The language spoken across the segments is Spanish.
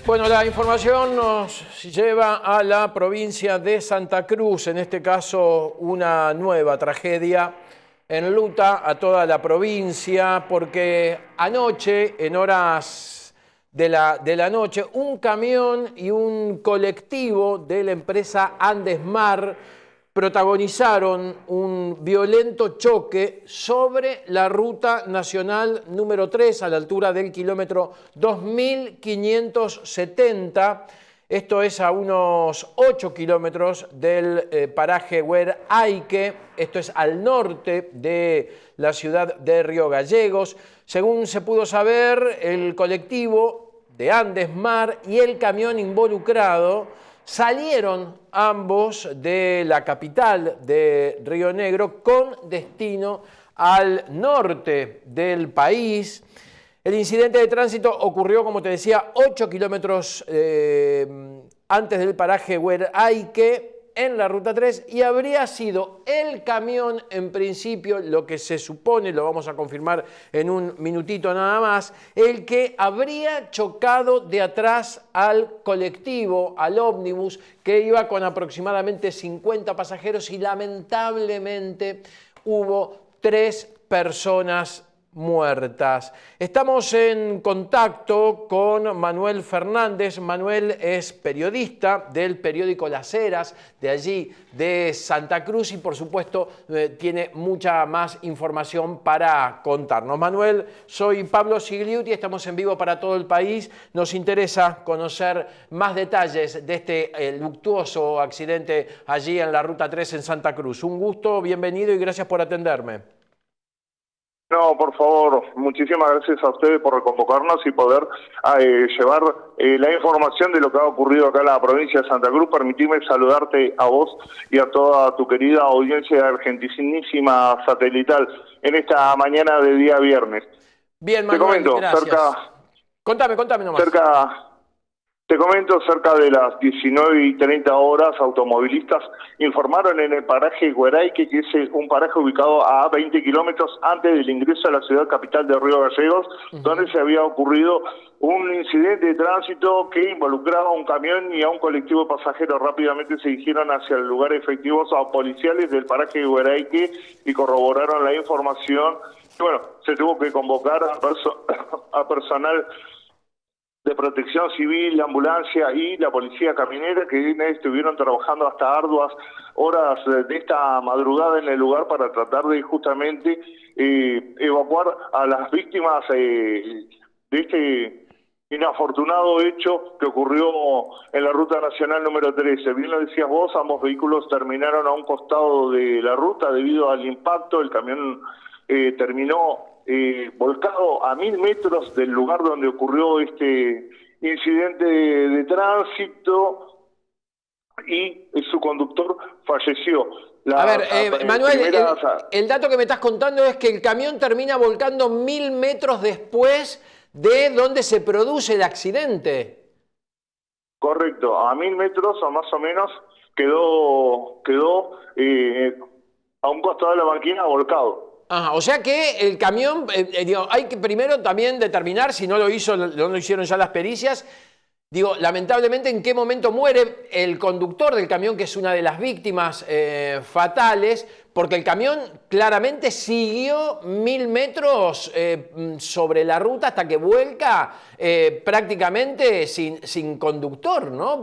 Bueno, la información nos lleva a la provincia de Santa Cruz, en este caso una nueva tragedia enluta a toda la provincia porque anoche, en horas de la noche, un camión y un colectivo de la empresa Andesmar protagonizaron un violento choque sobre la ruta nacional número 3 a la altura del kilómetro 2570. Esto es a unos 8 kilómetros del paraje Hueraique, esto es al norte de la ciudad de Río Gallegos. Según se pudo saber, el colectivo de Andesmar y el camión involucrado salieron ambos de la capital de Río Negro con destino al norte del país. El incidente de tránsito ocurrió, como te decía, 8 kilómetros antes del paraje Hueraique, en la ruta 3, y habría sido el camión, en principio, lo que se supone, lo vamos a confirmar en un minutito nada más, el que habría chocado de atrás al colectivo, al ómnibus, que iba con aproximadamente 50 pasajeros y lamentablemente hubo 3 personas muertas. Estamos en contacto con Manuel Fernández. Manuel es periodista del periódico Las Heras, de allí, de Santa Cruz, y por supuesto tiene mucha más información para contarnos. Manuel, soy Pablo Sigliuti, estamos en vivo para todo el país. Nos interesa conocer más detalles de este luctuoso accidente allí en la Ruta 3 en Santa Cruz. Un gusto, bienvenido y gracias por atenderme. No, por favor, muchísimas gracias a ustedes por convocarnos y poder llevar la información de lo que ha ocurrido acá en la provincia de Santa Cruz. Permitime saludarte a vos y a toda tu querida audiencia argentinísima satelital en esta mañana de día viernes. Bien, Manuel, te comento, gracias. Contame nomás. Te comento, cerca de las 19:30 horas, automovilistas informaron en el paraje Hueraique, que es un paraje ubicado a 20 kilómetros antes del ingreso a la ciudad capital de Río Gallegos, donde se había ocurrido un incidente de tránsito que involucraba a un camión y a un colectivo de pasajeros. Rápidamente se dirigieron hacia el lugar efectivos a policiales del paraje Hueraique y corroboraron la información. Bueno, se tuvo que convocar a personal de protección civil, la ambulancia y la policía caminera, que estuvieron trabajando hasta arduas horas de esta madrugada en el lugar para tratar de justamente evacuar a las víctimas de este inafortunado hecho que ocurrió en la ruta nacional número 13. Bien lo decías vos, ambos vehículos terminaron a un costado de la ruta debido al impacto. El camión terminó volcado a 1000 metros del lugar donde ocurrió este incidente de tránsito y su conductor falleció. Manuel, el dato que me estás contando es que el camión termina volcando 1000 metros después de donde se produce el accidente. Correcto, a 1000 metros o más o menos quedó a un costado de la banquina volcado. Ajá, o sea que el camión, hay que primero también determinar, si no lo hicieron ya las pericias, lamentablemente en qué momento muere el conductor del camión, que es una de las víctimas fatales, porque el camión claramente siguió 1000 metros sobre la ruta hasta que vuelca prácticamente sin conductor, ¿no?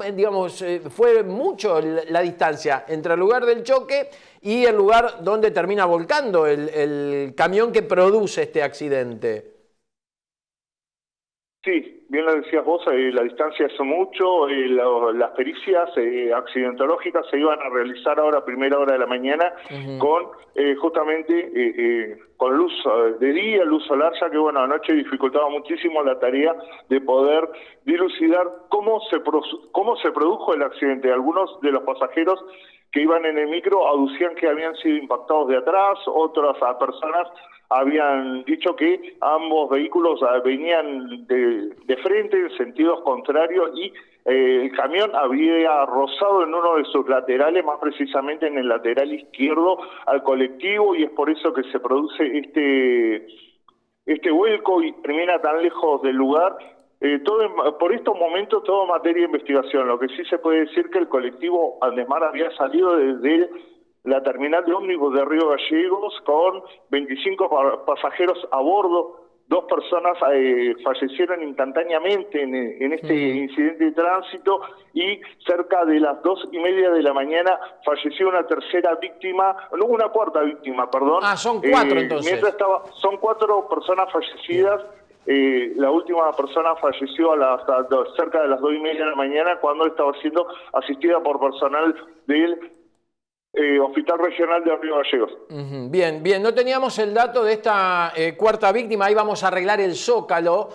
Fue mucho la distancia entre el lugar del choque y el lugar donde termina volcando el camión que produce este accidente. Sí, bien lo decías vos, la distancia es mucho, las pericias accidentológicas se iban a realizar ahora a primera hora de la mañana con justamente con luz de día, luz solar, ya que bueno, anoche dificultaba muchísimo la tarea de poder dilucidar cómo se produjo el accidente. Algunos de los pasajeros que iban en el micro aducían que habían sido impactados de atrás, otras personas habían dicho que ambos vehículos venían de frente en sentidos contrarios y el camión había rozado en uno de sus laterales, más precisamente en el lateral izquierdo al colectivo, y es por eso que se produce este vuelco y termina tan lejos del lugar. Por estos momentos todo en materia de investigación. Lo que sí se puede decir que el colectivo Andesmar había salido desde la terminal de ómnibus de Río Gallegos con 25 pasajeros a bordo. 2 personas fallecieron instantáneamente en este incidente de tránsito, y cerca de las 2:30 de la mañana falleció una tercera víctima, no, una cuarta víctima, perdón. Son 4 entonces. Son 4 personas fallecidas. La última persona falleció cerca de las 2:30 de la mañana, cuando estaba siendo asistida por personal del Hospital Regional de Río Gallegos. Bien, bien, no teníamos el dato de esta cuarta víctima. Ahí vamos a arreglar el zócalo,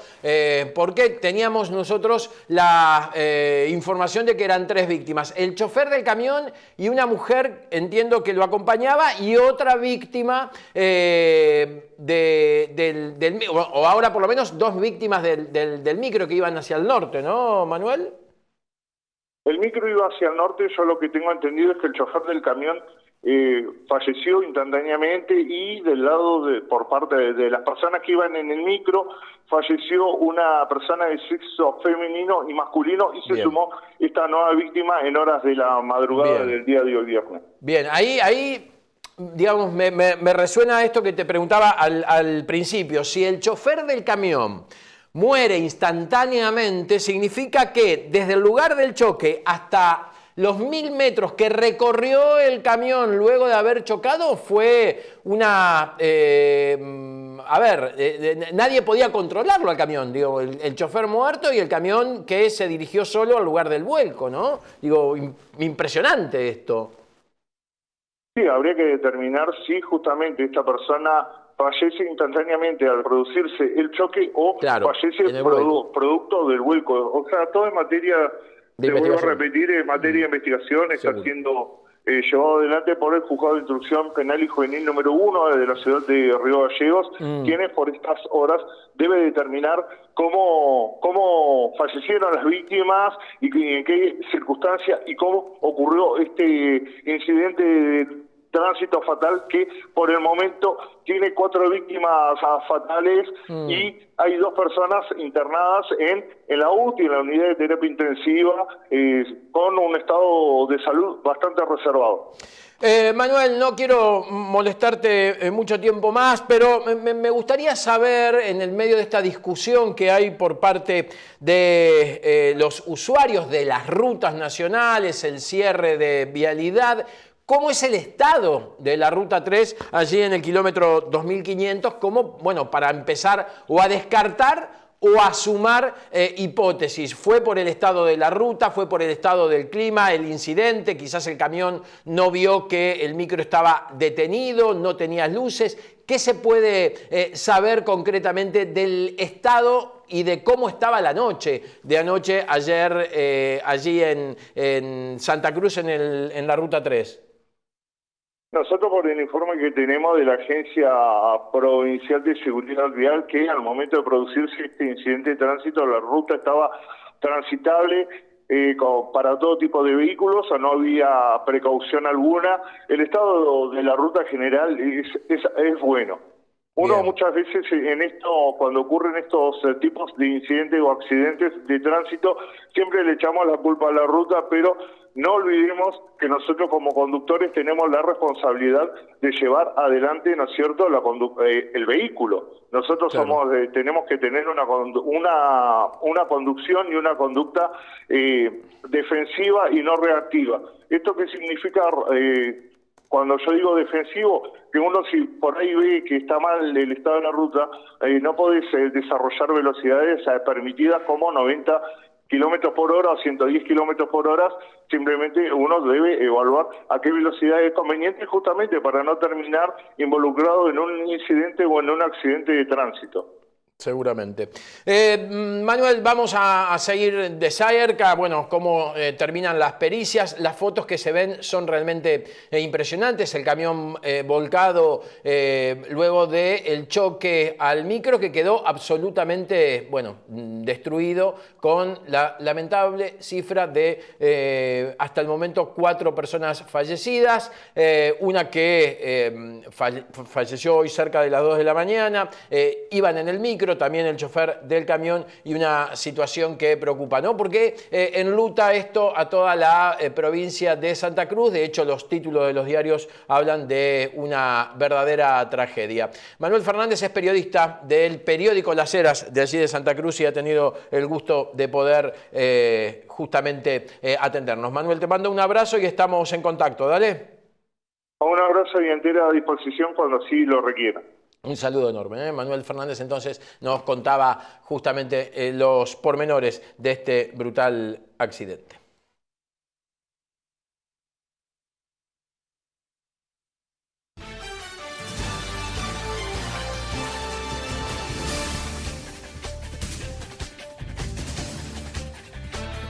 porque teníamos nosotros la información de que eran 3 víctimas. El chofer del camión y una mujer, entiendo que lo acompañaba, y otra víctima o ahora por lo menos 2 víctimas del micro que iban hacia el norte, ¿no, Manuel? El micro iba hacia el norte. Yo lo que tengo entendido es que el chofer del camión falleció instantáneamente, y del lado por parte de las personas que iban en el micro falleció una persona de sexo femenino y masculino, y se sumó esta nueva víctima en horas de la madrugada del día de hoy viernes. Bien, ahí digamos, me resuena esto que te preguntaba al principio. Si el chofer del camión muere instantáneamente, significa que desde el lugar del choque hasta los 1000 metros que recorrió el camión luego de haber chocado fue una... nadie podía controlarlo al camión, digo, el chofer muerto y el camión que se dirigió solo al lugar del vuelco, ¿no? Digo, impresionante esto. Sí, habría que determinar si justamente esta persona fallece instantáneamente al producirse el choque o fallece producto del vuelco. O sea, todo en materia, te vuelvo a repetir, en materia de investigación está siendo llevado adelante por el Juzgado de Instrucción Penal y Juvenil número 1 de la ciudad de Río Gallegos, quienes por estas horas debe determinar cómo fallecieron las víctimas y en qué circunstancias y cómo ocurrió este incidente de tránsito fatal, que por el momento tiene 4 víctimas fatales y hay 2 personas internadas en la UTI, en la unidad de terapia intensiva, con un estado de salud bastante reservado. Manuel, no quiero molestarte mucho tiempo más, pero me gustaría saber, en el medio de esta discusión que hay por parte de los usuarios de las rutas nacionales, el cierre de vialidad, ¿cómo es el estado de la Ruta 3 allí en el kilómetro 2500? ¿Cómo, bueno, para empezar o a descartar o a sumar hipótesis? ¿Fue por el estado de la ruta? ¿Fue por el estado del clima? ¿El incidente? Quizás el camión no vio que el micro estaba detenido, no tenía luces. ¿Qué se puede saber concretamente del estado y de cómo estaba la noche de anoche ayer allí en Santa Cruz en la Ruta 3? Nosotros, por el informe que tenemos de la Agencia Provincial de Seguridad Vial, que al momento de producirse este incidente de tránsito, la ruta estaba transitable para todo tipo de vehículos, o no había precaución alguna. El estado de la ruta general es bueno. Uno muchas veces cuando ocurren estos tipos de incidentes o accidentes de tránsito, siempre le echamos la culpa a la ruta, pero no olvidemos que nosotros como conductores tenemos la responsabilidad de llevar adelante, ¿no es cierto?, el vehículo. Nosotros tenemos que tener una conducción y una conducta defensiva y no reactiva. ¿Esto qué significa? Cuando yo digo defensivo, que uno si por ahí ve que está mal el estado de la ruta, no podés desarrollar velocidades permitidas como 90 kilómetros por hora o 110 kilómetros por hora. Simplemente uno debe evaluar a qué velocidad es conveniente, justamente para no terminar involucrado en un incidente o en un accidente de tránsito. Seguramente. Manuel, vamos a seguir de cerca, bueno, cómo terminan las pericias. Las fotos que se ven son realmente impresionantes. El camión volcado luego del choque al micro, que quedó absolutamente, bueno, destruido, con la lamentable cifra de hasta el momento 4 personas fallecidas, una que falleció hoy cerca de las 2 de la mañana, iban en el micro, kilómetro, también el chofer del camión, y una situación que preocupa, ¿no? Porque enluta esto a toda la provincia de Santa Cruz. De hecho, los títulos de los diarios hablan de una verdadera tragedia. Manuel Fernández es periodista del periódico Las Heras de allí de Santa Cruz y ha tenido el gusto de poder justamente atendernos. Manuel, te mando un abrazo y estamos en contacto. Dale. Un abrazo y entera disposición cuando así lo requiera. Un saludo enorme. Manuel Fernández entonces nos contaba justamente los pormenores de este brutal accidente.